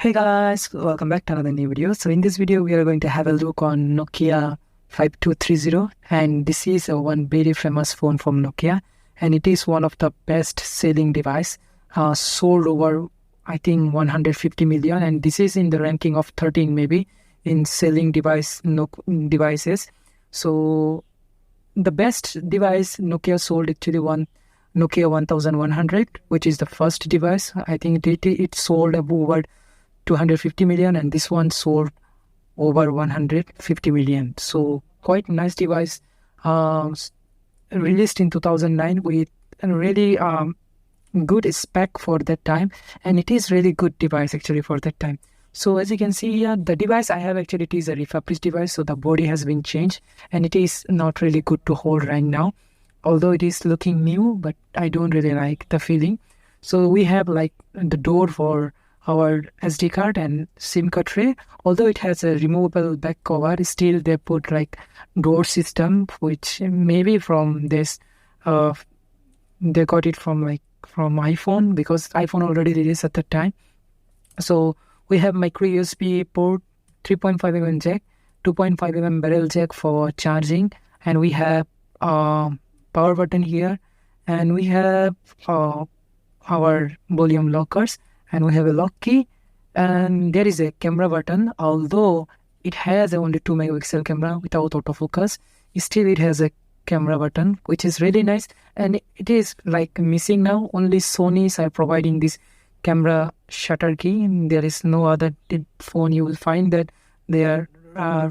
Hey guys, welcome back to another new video. So in this video, we are going to have a look on Nokia 5230, and this is one very famous phone from Nokia, and it is one of the best selling device, sold over I think 150 million, and this is in the ranking of 13 maybe in selling devices. So the best device Nokia sold actually one Nokia 1100, which is the first device. I think it sold over 250 million, and this one sold over 150 million. So quite nice device, released in 2009 with a really good spec for that time, and it is really good device actually for that time. So as you can see here, the device I have actually, it is a refurbished device, so the body has been changed and it is not really good to hold right now, although it is looking new, but I don't really like the feeling. So we have like the door for our SD card and SIM card tray. Although it has a removable back cover, still they put like door system, which maybe from this they got it from iPhone, because iPhone already released at the time. So we have micro USB port, 3.5mm jack, 2.5mm barrel jack for charging, and we have power button here, and we have our volume lockers, and we have a lock key, and there is a camera button. Although it has only 2 megapixel camera without autofocus, still it has a camera button, which is really nice, and it is like missing now. Only Sony's are providing this camera shutter key, and there is no other phone you will find that they are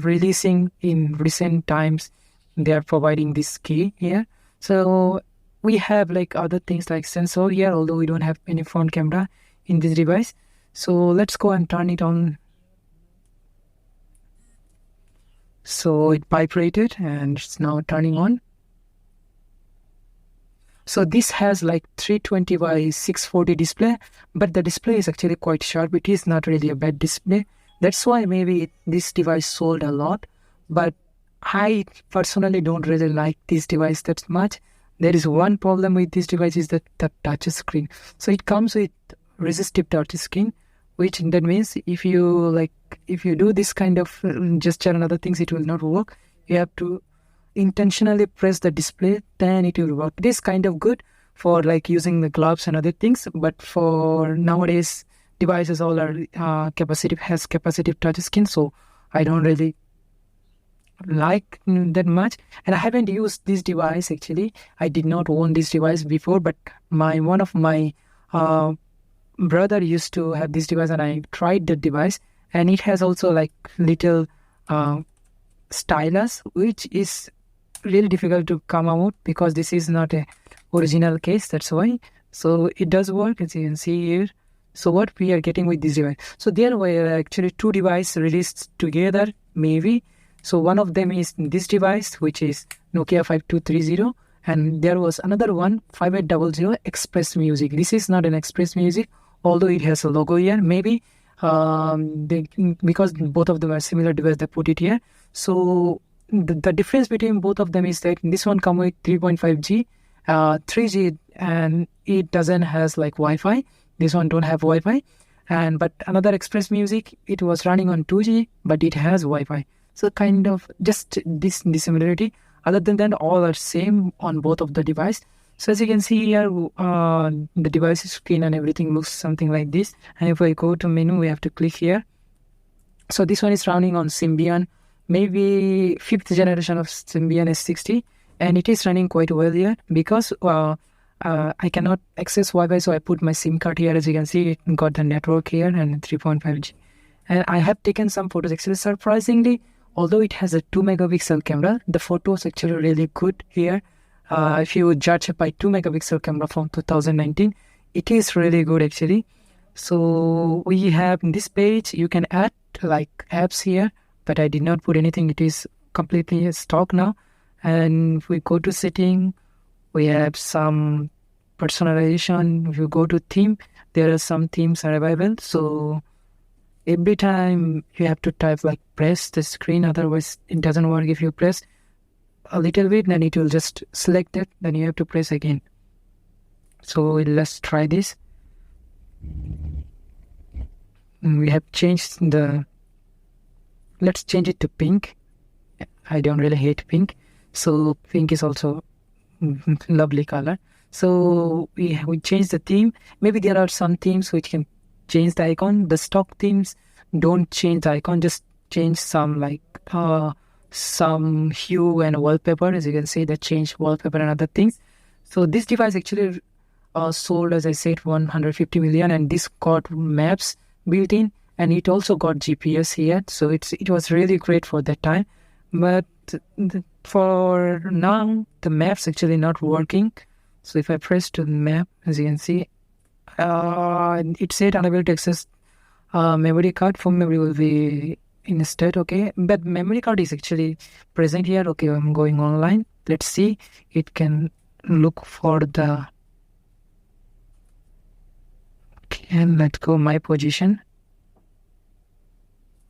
releasing in recent times. They are providing this key here. So we have like other things like sensor here, although we don't have any front camera in this device. So let's go and turn it on. So it vibrated and it's now turning on. So this has like 320 by 640 display, but the display is actually quite sharp. It is not really a bad display. That's why maybe this device sold a lot, but I personally don't really like this device that much. There is one problem with this device, is that the touch screen. So it comes with resistive touch screen, which that means if you do this kind of gesture and other things, it will not work. You have to intentionally press the display, then it will work. It is kind of good for like using the gloves and other things, but for nowadays devices all are capacitive touch screen, so I don't really like that much. And I haven't used this device actually. I did not own this device before, but one of my brother used to have this device, and I tried the device, and it has also like little stylus, which is really difficult to come out because this is not a original case, that's why. So it does work, as you can see here. So what we are getting with this device, so there were actually two devices released together maybe. So one of them is this device, which is Nokia 5230, and there was another one, 5800 Express Music. This is not an Express Music, although it has a logo here. Maybe because both of them are similar device, they put it here. So the difference between both of them is that this one comes with 3.5G, 3G, and it doesn't has like Wi-Fi. This one don't have Wi-Fi, but another Express Music, it was running on 2G, but it has Wi-Fi. So kind of just this dissimilarity. Other than that, all are same on both of the device. So as you can see here, the device screen and everything looks something like this. And if I go to menu, we have to click here. So this one is running on Symbian, maybe 5th generation of Symbian S60, and it is running quite well here because I cannot access Wi-Fi, so I put my SIM card here. As you can see, it got the network here and 3.5G. And I have taken some photos. Actually, surprisingly, although it has a 2 megapixel camera, the photos actually really good here. If you judge by 2 megapixel camera from 2019, it is really good actually. So we have in this page, you can add like apps here, but I did not put anything. It is completely stock now. And if we go to setting, we have some personalization. If you go to theme, there are some themes are available. So every time you have to type like press the screen, otherwise it doesn't work. If you press a little bit, then it will just select it, then you have to press again. So let's try this. we have changed the, let's change it to pink. I don't really hate pink, so pink is also lovely color. So we changed the theme. Maybe there are some themes which can change the icon. The stock themes don't change the icon, just change some like some hue and wallpaper. As you can see, that change wallpaper and other things. So this device actually sold, as I said, 150 million, and this got maps built in, and it also got GPS here. So it was really great for that time. But for now, the map's actually not working. So if I press to the map, as you can see, it said unable to access memory card. For memory will be instead, okay. But memory card is actually present here. Okay, I'm going online. Let's see. It can look for the. Okay, let's go my position.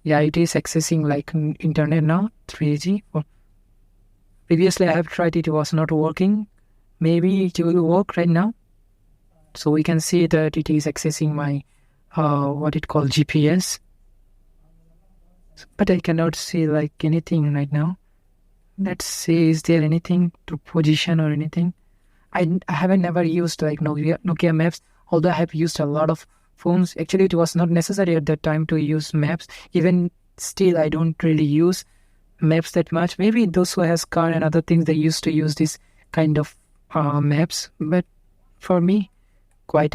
Yeah, it is accessing like internet now, 3G. Previously, I have tried it, was not working. Maybe it will work right now. So we can see that it is accessing my, what it called GPS. But I cannot see like anything right now. Let's see, is there anything to position or anything? I haven't never used like Nokia maps, although I have used a lot of phones. Actually, it was not necessary at that time to use maps. Even still, I don't really use maps that much. Maybe those who has car and other things, they used to use this kind of maps. But for me, quite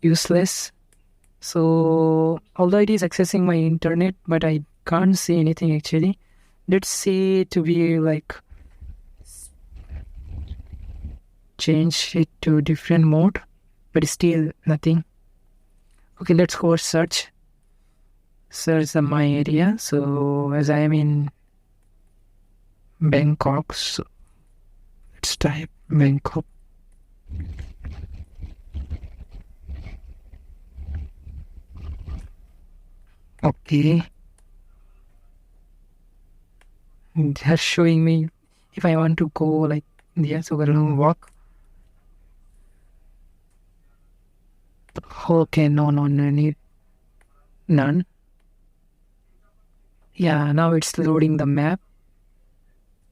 useless. So, although it is accessing my internet, but I can't see anything actually. Let's see to be like change it to different mode, but still nothing. Okay, let's go search my area. So as I am in Bangkok, so let's type Bangkok. Okay, they're showing me if I want to go like there, so we're gonna walk. Okay, no, need none. Yeah, now it's loading the map,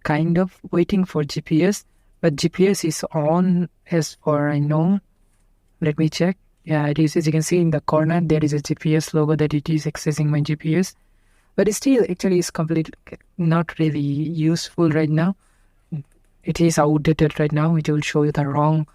kind of waiting for GPS, but GPS is on as far I know. Let me check. Yeah, it is. As you can see in the corner, there is a GPS logo that it is accessing my GPS, but it still actually is completely not really useful right now. It is outdated right now. It will show you the wrong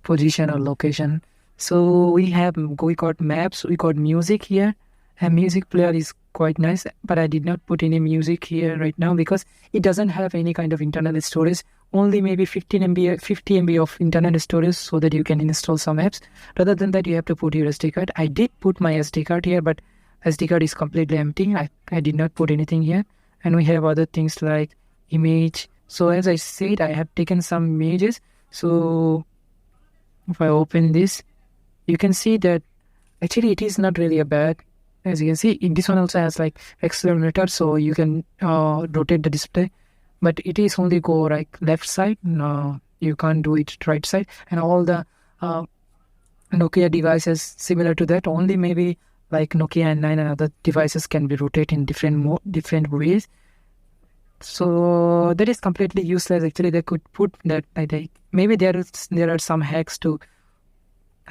position or location. So we got maps, we got music here, and music player is quite nice, but I did not put any music here right now because it doesn't have any kind of internal storage, only maybe 15 MB, 50 MB of internal storage so that you can install some apps. Rather than that, you have to put your SD card. I did put my SD card here, but SD card is completely empty. I did not put anything here. And we have other things like image. So as I said, I have taken some images. So if I open this, you can see that actually it is not really a bad. As you can see, this one also has like accelerometer, so you can rotate the display, but it is only go like left side. No, you can't do it right side. And all the Nokia devices similar to that, only maybe like Nokia N9 and other devices can be rotated in different ways. So that is completely useless. Actually, they could put that. I think maybe there are some hacks to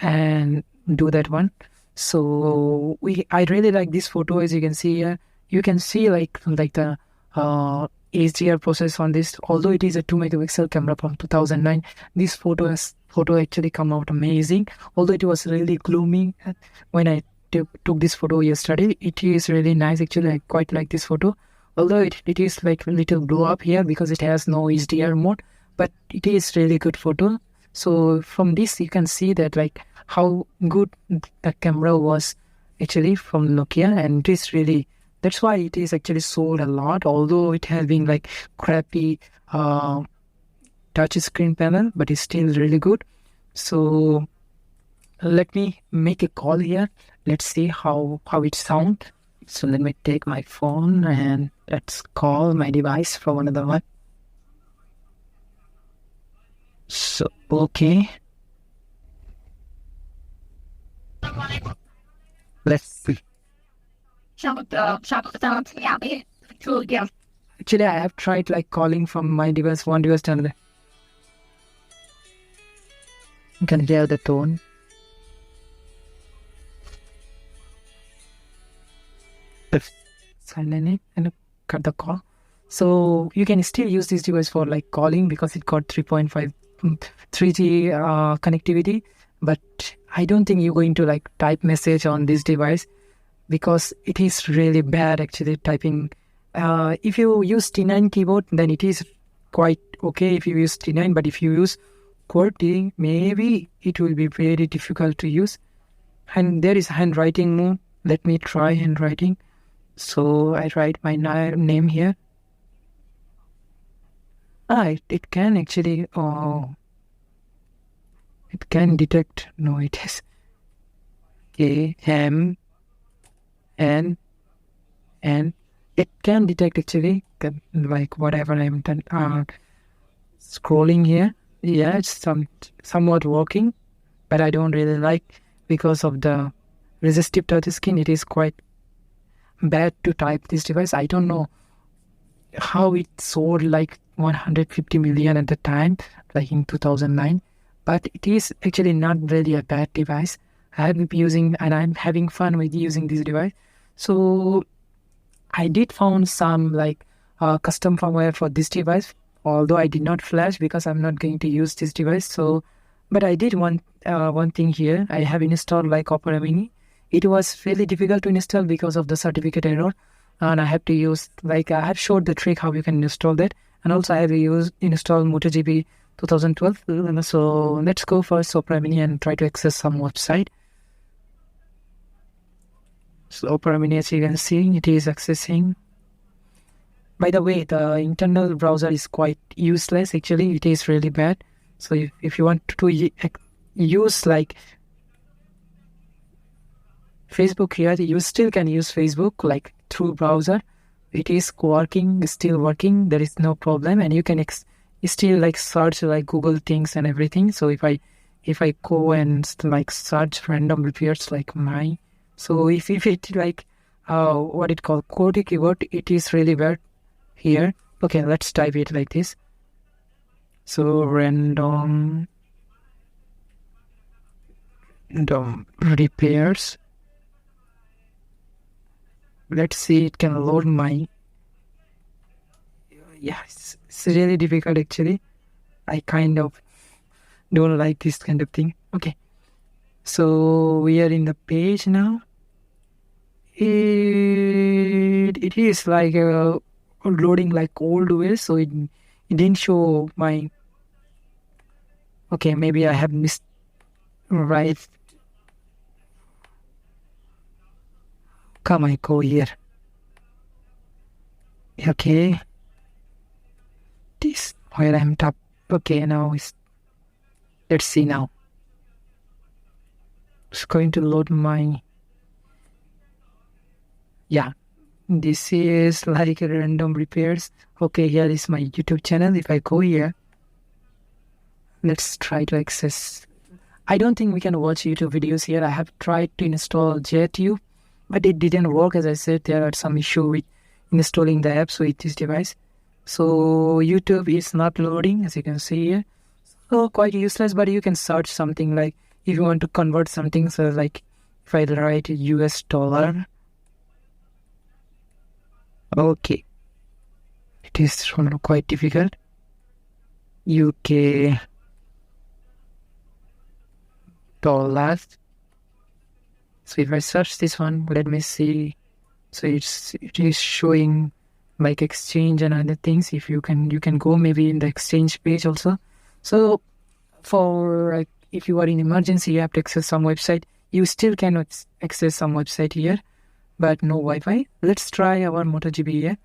and do that one. So I really like this photo. As you can see here, you can see like the HDR process on this. Although it is a 2 megapixel camera from 2009, this photo actually come out amazing. Although it was really gloomy when I took this photo yesterday, it is really nice. Actually, I quite like this photo. Although it is like a little blow up here because it has no HDR mode, but it is really good photo. So from this you can see that like how good the camera was actually from Nokia, and it is really, that's why it is actually sold a lot, although it has been like crappy touch screen panel, but it's still really good. So let me make a call here. Let's see how it sounds. So let me take my phone and let's call my device from another one. So, okay. Let's see. Actually, I have tried like calling from my device, one device to another. You can hear the tone. Silent it and cut the call. So you can still use this device for like calling because it got 3.5 3G connectivity. But I don't think you're going to like type message on this device because it is really bad actually typing. If you use T9 keyboard, then it is quite okay if you use T9. But if you use QWERTY, maybe it will be very difficult to use. And there is handwriting mode. Let me try handwriting. So I write my name here. It can actually, it can detect, no, it is A-M-N-N. It can detect actually, like whatever I'm scrolling here. Yeah, it's somewhat working, but I don't really like because of the resistive touch screen. It is quite bad to type this device. I don't know how it sold like 150 million at the time, like in 2009, but it is actually not really a bad device. I have been using and I'm having fun with using this device. So I did found some like custom firmware for this device, although I did not flash because I'm not going to use this device. So but I did one thing here. I have installed like Opera Mini. It was really difficult to install because of the certificate error, and I have to use like I have showed the trick how you can install that, and also I have installed MotoGP 2012. So let's go first Opera Mini and try to access some website. So Opera Mini, as you can see, it is accessing. By the way, the internal browser is quite useless. Actually, it is really bad. So if you want to use like Facebook here, you still can use Facebook like through browser. It is working, still working. There is no problem, and you can still like search like Google things and everything. So if I go and like search random repairs like my, so if it like what it called QWERTY keyword, it is really bad here. Okay, let's type it like this. So random repairs. Let's see, it can load my, yeah, it's really difficult actually. I kind of don't like this kind of thing. Okay, so we are in the page now. It is like loading like old ways, so it didn't show my, okay, maybe I have missed, right. Come, I go here. Okay. This where I'm top. Okay, now let's see now. It's going to load my, yeah. This is like random repairs. Okay, here is my YouTube channel. If I go here, let's try to access. I don't think we can watch YouTube videos here. I have tried to install JTube, but it didn't work. As I said, there are some issue with installing the apps with this device. So YouTube is not loading, as you can see here. So quite useless, but you can search something like if you want to convert something. So like if I write US dollar. Okay. It is quite difficult. UK dollars. So if I search this one, let me see. So it is showing like exchange and other things. If you can go maybe in the exchange page also. So for like if you are in emergency, you have to access some website. You still cannot access some website here, but no Wi-Fi. Let's try our MotoGP here.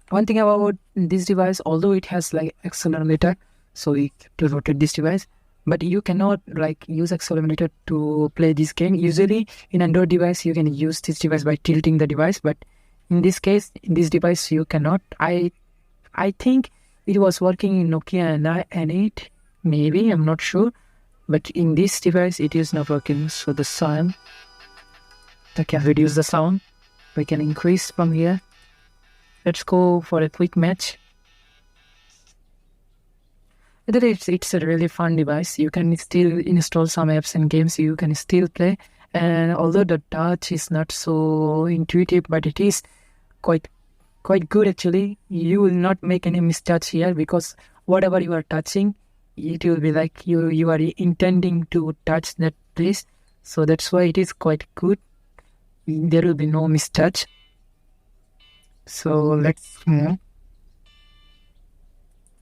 One thing about this device, although it has like accelerometer, so we have to rotate this device, but you cannot like use accelerometer to play this game. Usually in Android device, you can use this device by tilting the device, but in this case, in this device, you cannot. I think it was working in Nokia N8, maybe, I'm not sure, but in this device, it is not working. So the sun, I can reduce the sound. We can increase from here. Let's go for a quick match. It's a really fun device. You can still install some apps and games you can still play. And although the touch is not so intuitive, but it is quite good actually. You will not make any mistouch here, because whatever you are touching, it will be like you are intending to touch that place. So that's why it is quite good. There will be no mistouch. So let's move.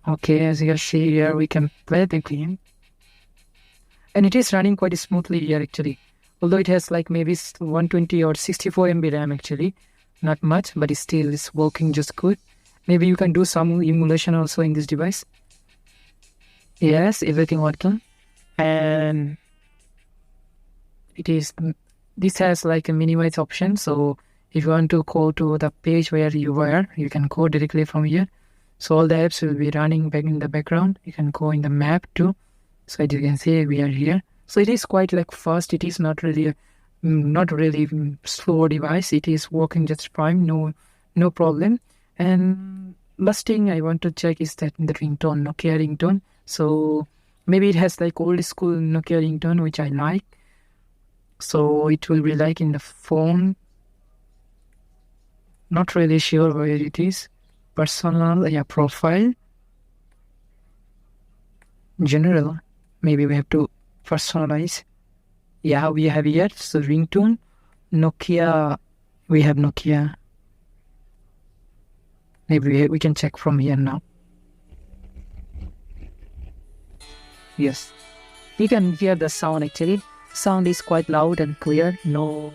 Okay, as you can see here, we can play the game. And it is running quite smoothly here actually. Although it has like maybe 120 or 64 MB RAM actually. Not much, but it still is working just good. Maybe you can do some emulation also in this device. Yes, everything working. And this has like a minimize option. So if you want to go to the page where you were, you can go directly from here. So all the apps will be running back in the background. You can go in the map too. So as you can see, we are here. So it is quite like fast. It is not really slow device. It is working just fine. No problem. And last thing I want to check is that the ringtone, Nokia ringtone. So maybe it has like old school Nokia ringtone, which I like. So it will be like in the phone. Not really sure where it is. Personal, yeah, profile. General, maybe we have to personalize. Yeah, we have here, so ringtone. Nokia, we have Nokia. Maybe we can check from here now. Yes, you can hear the sound actually. Sound is quite loud and clear. No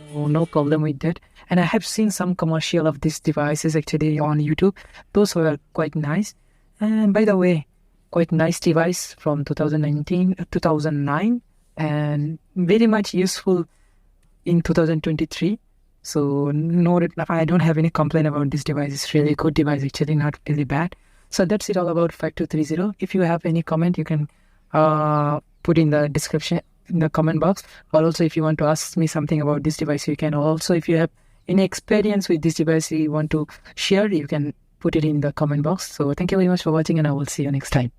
problem with that. And I have seen some commercial of these devices actually on YouTube. Those were quite nice. And by the way, quite nice device from 2009, and very much useful in 2023. So no, I don't have any complaint about this device. It's really good device actually, not really bad. So that's it all about 5230. If you have any comment, you can put in the description, in the comment box. Or also if you want to ask me something about this device, you can. Also if you have any experience with this device you want to share, you can put it in the comment box. So thank you very much for watching, and I will see you next time.